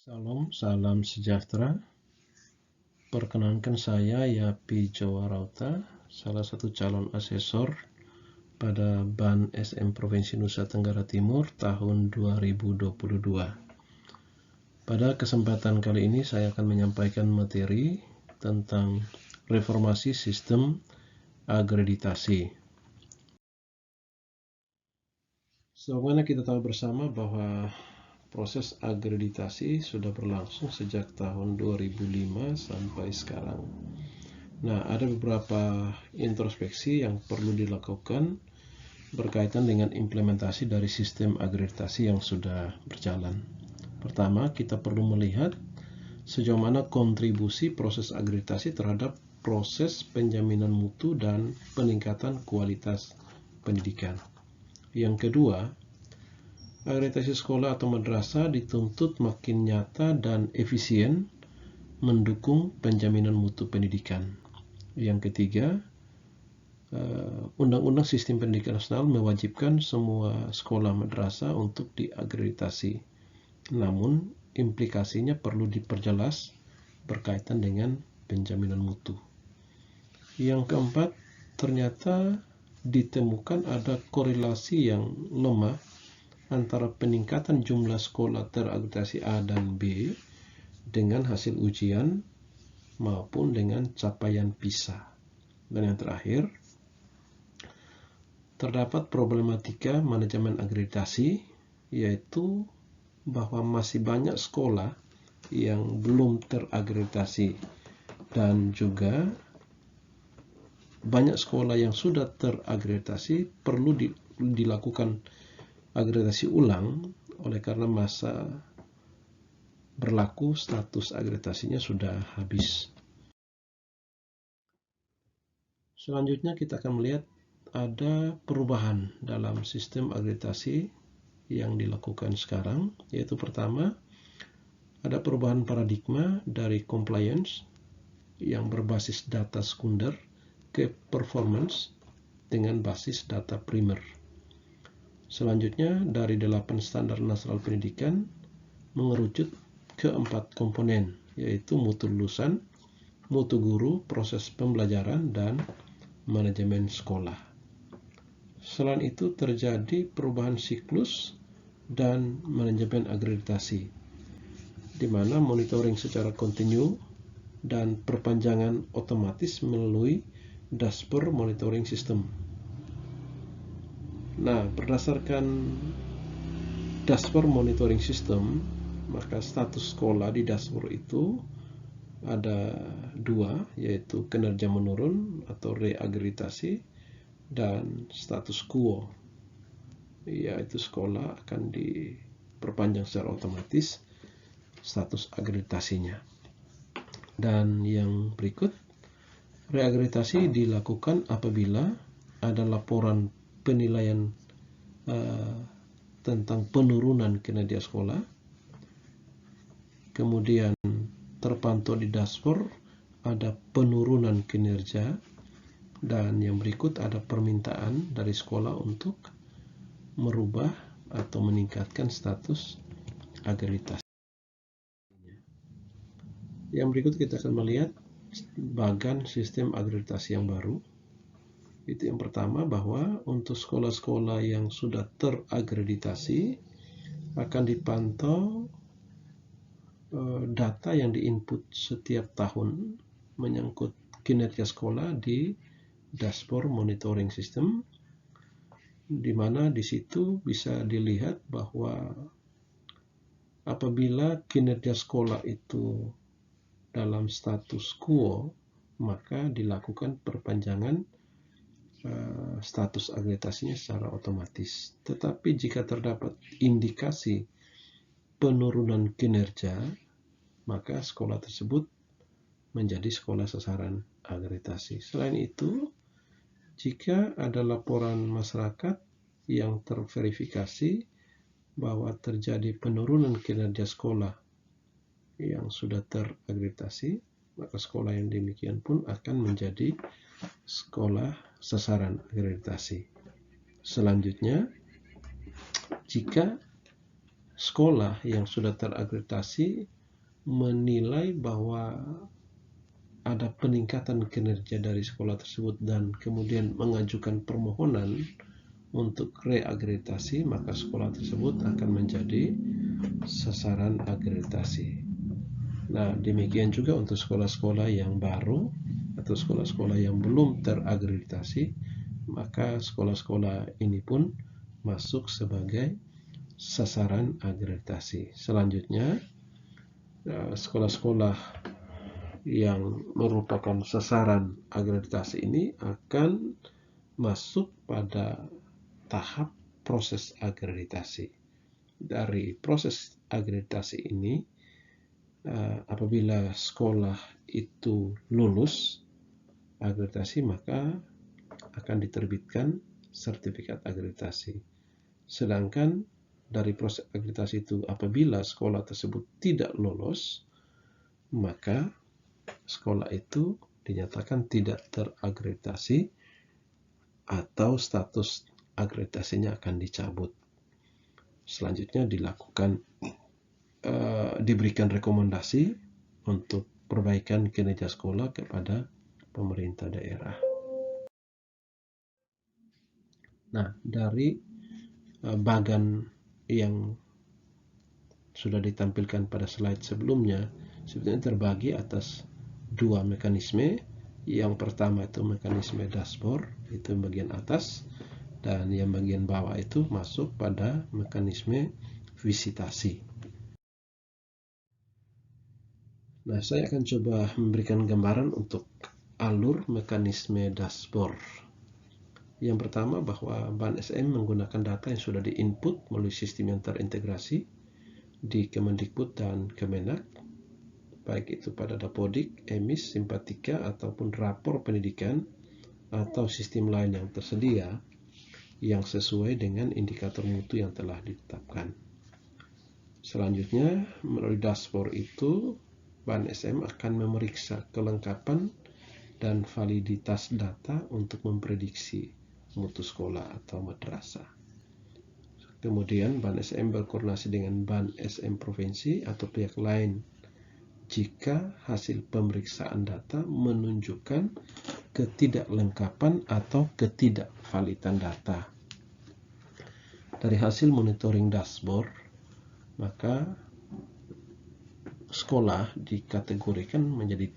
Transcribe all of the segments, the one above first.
Salam sejahtera. Perkenalkan saya Yapi Jawarauta, salah satu calon asesor pada BAN SM Provinsi Nusa Tenggara Timur tahun 2022. Pada kesempatan kali ini saya akan menyampaikan materi tentang reformasi sistem akreditasi. Sebagaimana kita tahu bersama bahwa proses akreditasi sudah berlangsung sejak tahun 2005 sampai sekarang. Nah, ada beberapa introspeksi yang perlu dilakukan berkaitan dengan implementasi dari sistem akreditasi yang sudah berjalan. Pertama, kita perlu melihat sejauh mana kontribusi proses akreditasi terhadap proses penjaminan mutu dan peningkatan kualitas pendidikan. Yang kedua, akreditasi sekolah atau madrasah dituntut makin nyata dan efisien mendukung penjaminan mutu pendidikan. Yang ketiga, Undang-Undang Sistem Pendidikan Nasional mewajibkan semua sekolah madrasah untuk diakreditasi. Namun, implikasinya perlu diperjelas berkaitan dengan penjaminan mutu. Yang keempat, ternyata ditemukan ada korelasi yang lemah antara peningkatan jumlah sekolah terakreditasi A dan B dengan hasil ujian maupun dengan capaian PISA. Dan yang terakhir, terdapat problematika manajemen akreditasi, yaitu bahwa masih banyak sekolah yang belum terakreditasi dan juga banyak sekolah yang sudah terakreditasi perlu dilakukan akreditasi ulang oleh karena masa berlaku status akreditasinya sudah habis. Selanjutnya kita akan melihat ada perubahan dalam sistem akreditasi yang dilakukan sekarang, yaitu pertama, ada perubahan paradigma dari compliance yang berbasis data sekunder ke performance dengan basis data primer. Selanjutnya, dari 8 standar nasional pendidikan mengerucut ke 4 komponen, yaitu mutu lulusan, mutu guru, proses pembelajaran, dan manajemen sekolah. Selain itu, terjadi perubahan siklus dan manajemen akreditasi, di mana monitoring secara kontinu dan perpanjangan otomatis melalui dashboard monitoring system. Nah, berdasarkan dashboard monitoring system, maka status sekolah di dashboard itu ada 2, yaitu kinerja menurun atau reakreditasi dan status quo, yaitu sekolah akan diperpanjang secara otomatis status akreditasinya. Dan yang berikut, reakreditasi dilakukan apabila ada laporan penilaian tentang penurunan kinerja sekolah, kemudian terpantau di dashboard ada penurunan kinerja, dan yang berikut ada permintaan dari sekolah untuk merubah atau meningkatkan status akreditasi. Yang berikut kita akan melihat bagan sistem akreditasi yang baru. Itu yang pertama, bahwa untuk sekolah-sekolah yang sudah terakreditasi akan dipantau data yang diinput setiap tahun menyangkut kinerja sekolah di dashboard monitoring system, di mana di situ bisa dilihat bahwa apabila kinerja sekolah itu dalam status quo, maka dilakukan perpanjangan status akreditasinya secara otomatis. Tetapi jika terdapat indikasi penurunan kinerja, maka sekolah tersebut menjadi sekolah sasaran akreditasi. Selain itu, jika ada laporan masyarakat yang terverifikasi bahwa terjadi penurunan kinerja sekolah yang sudah terakreditasi, maka sekolah yang demikian pun akan menjadi sekolah sasaran akreditasi. Selanjutnya, jika sekolah yang sudah terakreditasi menilai bahwa ada peningkatan kinerja dari sekolah tersebut dan kemudian mengajukan permohonan untuk reakreditasi, maka sekolah tersebut akan menjadi sasaran akreditasi. Nah, demikian juga untuk sekolah-sekolah yang baru atau sekolah-sekolah yang belum terakreditasi, maka sekolah-sekolah ini pun masuk sebagai sasaran akreditasi. Selanjutnya, sekolah-sekolah yang merupakan sasaran akreditasi ini akan masuk pada tahap proses akreditasi. Dari proses akreditasi ini, apabila sekolah itu lulus akreditasi, maka akan diterbitkan sertifikat akreditasi. Sedangkan dari proses akreditasi itu, apabila sekolah tersebut tidak lolos, maka sekolah itu dinyatakan tidak terakreditasi atau status akreditasinya akan dicabut. Selanjutnya diberikan rekomendasi untuk perbaikan kinerja sekolah kepada pemerintah daerah. Nah, dari bagan yang sudah ditampilkan pada slide sebelumnya, sebetulnya terbagi atas dua mekanisme. Yang pertama itu mekanisme dashboard, itu bagian atas, dan yang bagian bawah itu masuk pada mekanisme visitasi. Nah, saya akan coba memberikan gambaran untuk alur mekanisme dashboard. Yang pertama, bahwa BAN-SM menggunakan data yang sudah di-input melalui sistem yang terintegrasi di Kemendikbud dan Kemenak, baik itu pada Dapodik, EMIS, Simpatika, ataupun rapor pendidikan atau sistem lain yang tersedia yang sesuai dengan indikator mutu yang telah ditetapkan. Selanjutnya, melalui dashboard itu, BAN-SM akan memeriksa kelengkapan dan validitas data untuk memprediksi mutu sekolah atau madrasah. Kemudian BAN-SM berkoordinasi dengan BAN-SM provinsi atau pihak lain jika hasil pemeriksaan data menunjukkan ketidaklengkapan atau ketidakvalidan data. Dari hasil monitoring dashboard, maka sekolah dikategorikan menjadi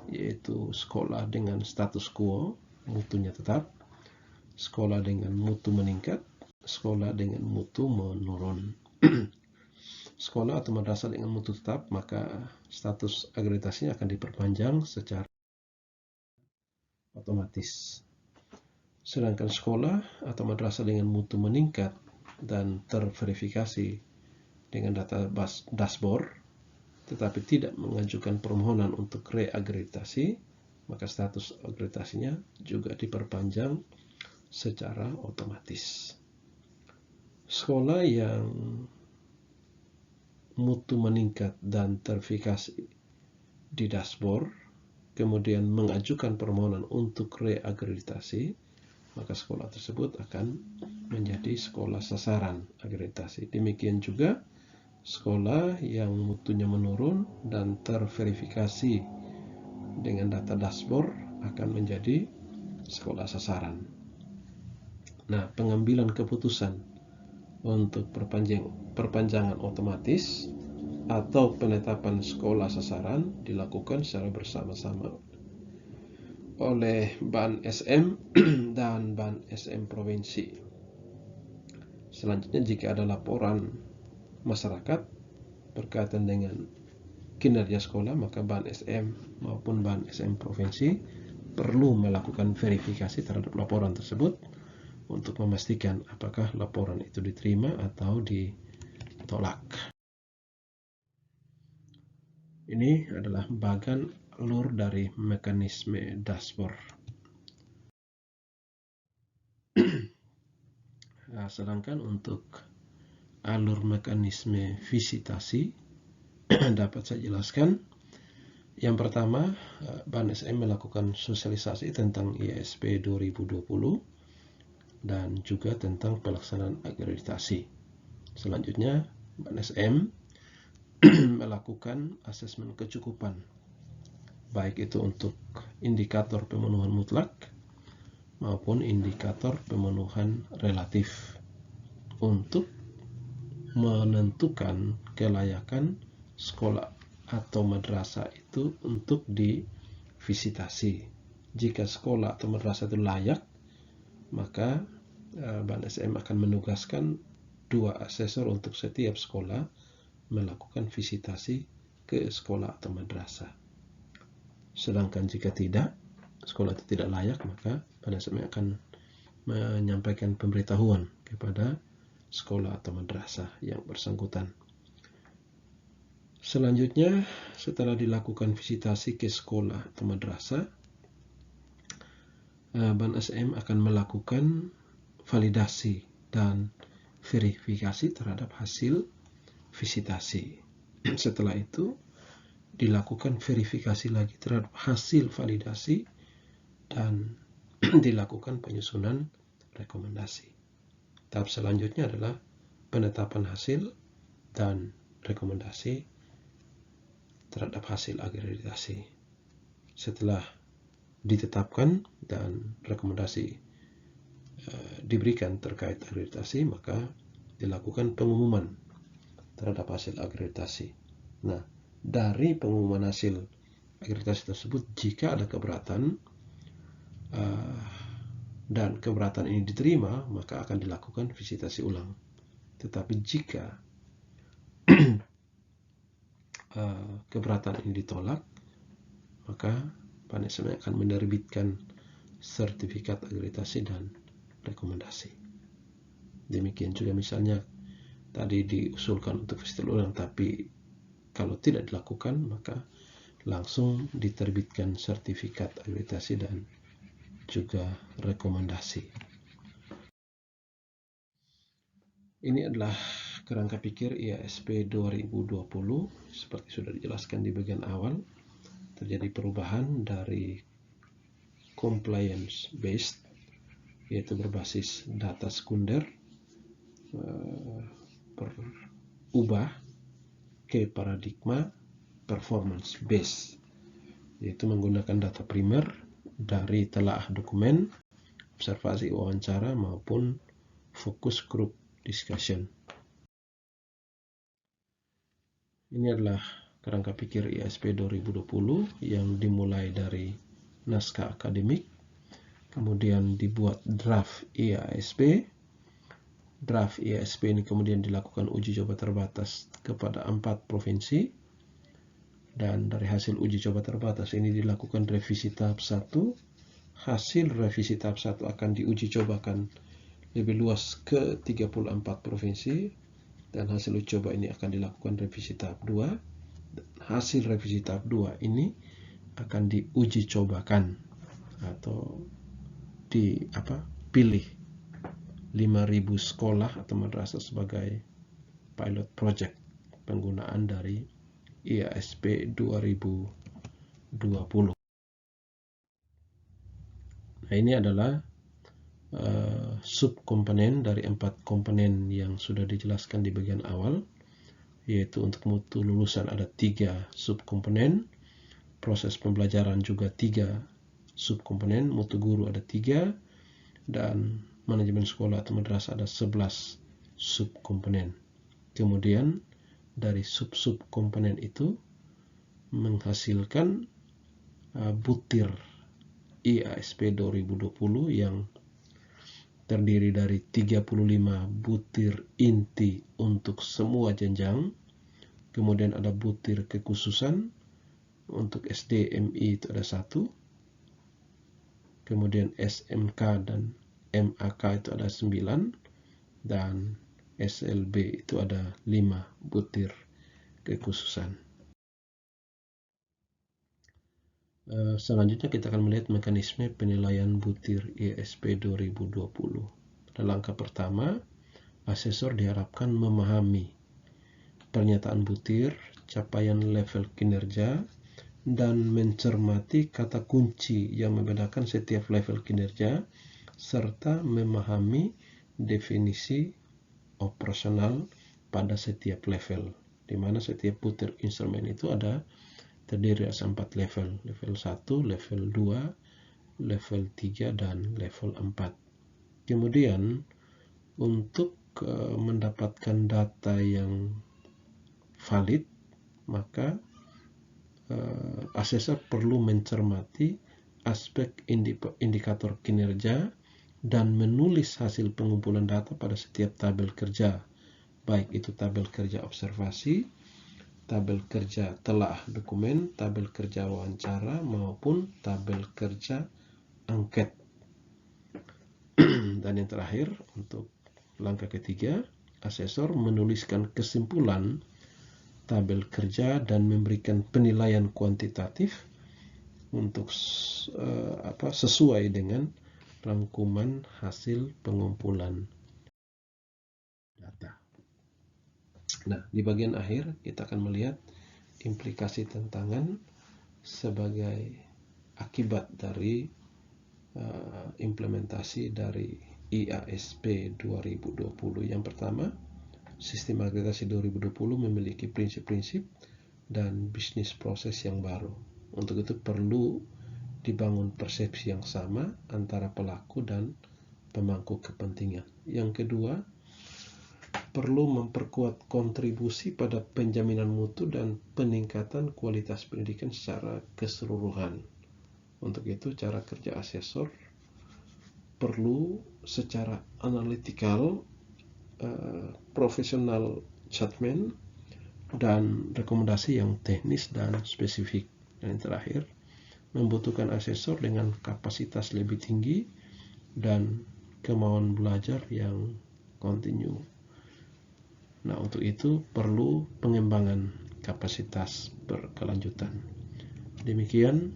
3, yaitu sekolah dengan status quo, mutunya tetap, sekolah dengan mutu meningkat, sekolah dengan mutu menurun. Sekolah atau madrasah dengan mutu tetap, maka status akreditasinya akan diperpanjang secara otomatis. Sedangkan sekolah atau madrasah dengan mutu meningkat dan terverifikasi dengan data dashboard, tetapi tidak mengajukan permohonan untuk reakreditasi, maka status akreditasinya juga diperpanjang secara otomatis. Sekolah yang mutu meningkat dan terverifikasi di dashboard, kemudian mengajukan permohonan untuk reakreditasi, maka sekolah tersebut akan menjadi sekolah sasaran akreditasi. Demikian juga sekolah yang mutunya menurun dan terverifikasi dengan data dashboard akan menjadi sekolah sasaran. Nah, pengambilan keputusan untuk perpanjangan otomatis atau penetapan sekolah sasaran dilakukan secara bersama-sama oleh BAN-SM dan BAN-SM provinsi. Selanjutnya, jika ada laporan masyarakat berkaitan dengan kinerja sekolah, maka BAN-SM maupun BAN-SM provinsi perlu melakukan verifikasi terhadap laporan tersebut untuk memastikan apakah laporan itu diterima atau ditolak. Ini adalah bagan alur dari mekanisme dashboard. Nah, sedangkan untuk alur mekanisme visitasi dapat saya jelaskan. Yang pertama, BAN-SM melakukan sosialisasi tentang ISP 2020 dan juga tentang pelaksanaan akreditasi. Selanjutnya, BAN-SM melakukan asesmen kecukupan, baik itu untuk indikator pemenuhan mutlak maupun indikator pemenuhan relatif untuk menentukan kelayakan sekolah atau madrasah itu untuk divisitasi. Jika sekolah atau madrasah itu layak, maka Ban SM akan menugaskan 2 asesor untuk setiap sekolah melakukan visitasi ke sekolah atau madrasah. Sedangkan jika tidak, sekolah itu tidak layak, maka Ban SM akan menyampaikan pemberitahuan kepada sekolah atau madrasah yang bersangkutan. Selanjutnya, setelah dilakukan visitasi ke sekolah atau madrasah, Ban SM akan melakukan validasi dan verifikasi terhadap hasil visitasi. Setelah itu, dilakukan verifikasi lagi terhadap hasil validasi dan dilakukan penyusunan rekomendasi. Tahap selanjutnya adalah penetapan hasil dan rekomendasi terhadap hasil akreditasi. Setelah ditetapkan dan rekomendasi diberikan terkait akreditasi, maka dilakukan pengumuman terhadap hasil akreditasi. Nah, dari pengumuman hasil akreditasi tersebut, jika ada keberatan dan keberatan ini diterima, maka akan dilakukan visitasi ulang. Tetapi jika keberatan ini ditolak, maka Ban SM akan menerbitkan sertifikat akreditasi dan rekomendasi. Demikian juga misalnya tadi diusulkan untuk visitasi ulang, tapi kalau tidak dilakukan, maka langsung diterbitkan sertifikat akreditasi dan juga rekomendasi. Ini adalah kerangka pikir IASP 2020. Seperti sudah dijelaskan di bagian awal, terjadi perubahan dari compliance based, yaitu berbasis data sekunder, berubah ke paradigma performance based, yaitu menggunakan data primer dari telaah dokumen, observasi wawancara maupun focus group discussion. Ini adalah kerangka pikir IASP 2020 yang dimulai dari naskah akademik, kemudian dibuat draft IASP. Draft IASP ini kemudian dilakukan uji coba terbatas kepada 4 provinsi, dan dari hasil uji coba terbatas ini dilakukan revisi tahap 1. Hasil revisi tahap 1 akan diuji cobakan lebih luas ke 34 provinsi, dan hasil uji coba ini akan dilakukan revisi tahap 2. Hasil revisi tahap 2 ini akan diuji cobakan atau dipilih 5.000 sekolah atau madrasah sebagai pilot project penggunaan dari IASP 2020. Nah, ini adalah subkomponen dari 4 komponen yang sudah dijelaskan di bagian awal, yaitu untuk mutu lulusan ada 3 subkomponen, proses pembelajaran juga 3 subkomponen, mutu guru ada 3, dan manajemen sekolah atau madrasah ada 11 subkomponen. Kemudian dari sub-subkomponen itu menghasilkan butir IASP 2020 yang terdiri dari 35 butir inti untuk semua jenjang, kemudian ada butir kekhususan untuk SD MI itu ada 1, kemudian SMK dan MAK itu ada 9, dan SLB itu ada 5 butir kekhususan. Selanjutnya kita akan melihat mekanisme penilaian butir IASP 2020. Pada langkah pertama, asesor diharapkan memahami pernyataan butir, capaian level kinerja, dan mencermati kata kunci yang membedakan setiap level kinerja, serta memahami definisi operasional pada setiap level. di mana setiap butir instrumen itu terdiri atas 4 level. Level 1, level 2, level 3, dan level 4. Kemudian untuk mendapatkan data yang valid, maka asesor perlu mencermati aspek indikator kinerja dan menulis hasil pengumpulan data pada setiap tabel kerja, baik itu tabel kerja observasi, tabel kerja telaah dokumen, tabel kerja wawancara, maupun tabel kerja angket. Dan yang terakhir, untuk langkah ketiga, asesor menuliskan kesimpulan tabel kerja dan memberikan penilaian kuantitatif untuk sesuai dengan rangkuman hasil pengumpulan data. Nah, di bagian akhir kita akan melihat implikasi tantangan sebagai akibat dari implementasi dari IASP 2020. Yang pertama, sistem akreditasi 2020 memiliki prinsip-prinsip dan bisnis proses yang baru. Untuk itu perlu dibangun persepsi yang sama antara pelaku dan pemangku kepentingan. Yang kedua, perlu memperkuat kontribusi pada penjaminan mutu dan peningkatan kualitas pendidikan secara keseluruhan. Untuk itu, cara kerja asesor perlu secara analytical, profesional judgment, dan rekomendasi yang teknis dan spesifik. Dan yang terakhir, membutuhkan asesor dengan kapasitas lebih tinggi dan kemauan belajar yang kontinu. Nah, untuk itu perlu pengembangan kapasitas berkelanjutan. Demikian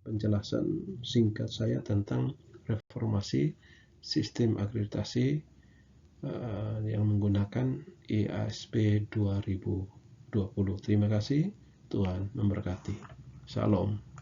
penjelasan singkat saya tentang reformasi sistem akreditasi yang menggunakan IASP 2020. Terima kasih, Tuhan memberkati. Shalom.